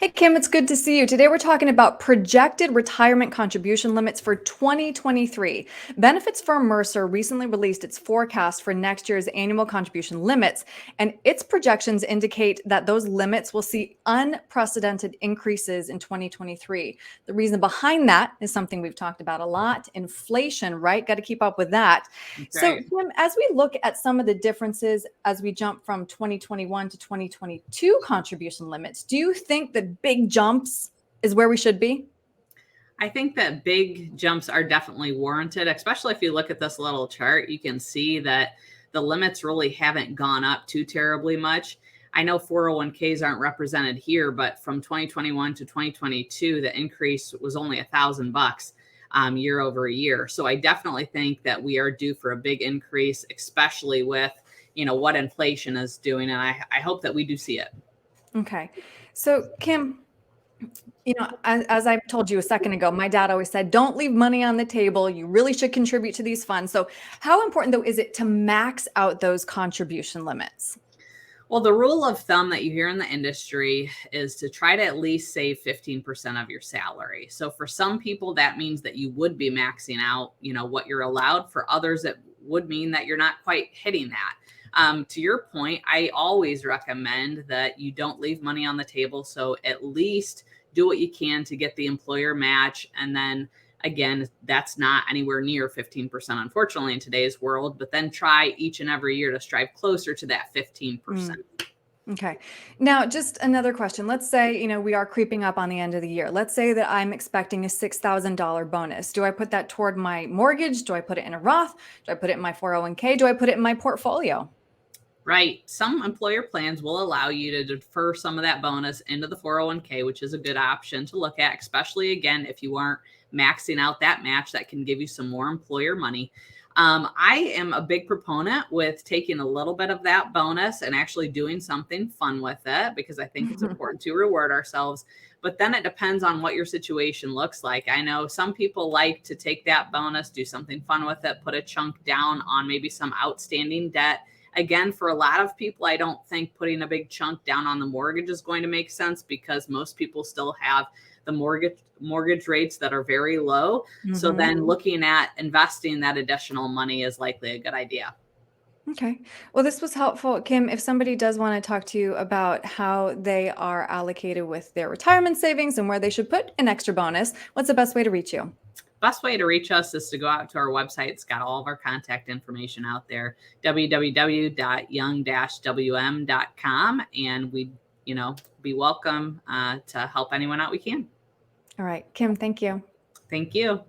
Hey, Kim, it's good to see you. Today we're talking about projected retirement contribution limits for 2023. Benefits firm Mercer recently released its forecast for next year's annual contribution limits, and its projections indicate that those limits will see unprecedented increases in 2023. The reason behind that is something we've talked about a lot: inflation, right? Got to keep up with that. That's So, right. Kim, as we look at some of the differences as we jump from 2021 to 2022 contribution limits, do you think that big jumps is where we should be? I think that big jumps are definitely warranted, especially if you look at this little chart. You can see that the limits really haven't gone up too terribly much. I know 401ks aren't represented here, but from 2021 to 2022, the increase was only $1,000 year over year. So I definitely think that we are due for a big increase, especially with what inflation is doing, and I hope that we do see it. Okay. So, Kim, as I told you a second ago, my dad always said, don't leave money on the table. You really should contribute to these funds. So, how important, though, is it to max out those contribution limits? Well, the rule of thumb that you hear in the industry is to try to at least save 15% of your salary. So for some people, that means that you would be maxing out, what you're allowed. For others, it would mean that you're not quite hitting that. To your point, I always recommend that you don't leave money on the table. So at least do what you can to get the employer match. And then again, that's not anywhere near 15%, unfortunately, in today's world, but then try each and every year to strive closer to that 15%. Okay. Now, just another question. Let's say, we are creeping up on the end of the year. Let's say that I'm expecting a $6,000 bonus. Do I put that toward my mortgage? Do I put it in a Roth? Do I put it in my 401k? Do I put it in my portfolio? Right. Some employer plans will allow you to defer some of that bonus into the 401k, which is a good option to look at, especially again, if you aren't maxing out that match, that can give you some more employer money. I am a big proponent with taking a little bit of that bonus and actually doing something fun with it, because I think it's important to reward ourselves. But then it depends on what your situation looks like. I know some people like to take that bonus, do something fun with it, put a chunk down on maybe some outstanding debt. Again, for a lot of people, I don't think putting a big chunk down on the mortgage is going to make sense, because most people still have the mortgage rates that are very low. So Mhm. then looking at investing that additional money is likely a good idea. Okay. Well, this was helpful. Kim, if somebody does want to talk to you about how they are allocated with their retirement savings and where they should put an extra bonus, what's the best way to reach you? Best way to reach us is to go out to our website. It's got all of our contact information out there, www.young-wm.com. And we'd, be welcome to help anyone out we can. All right. Kim, thank you. Thank you.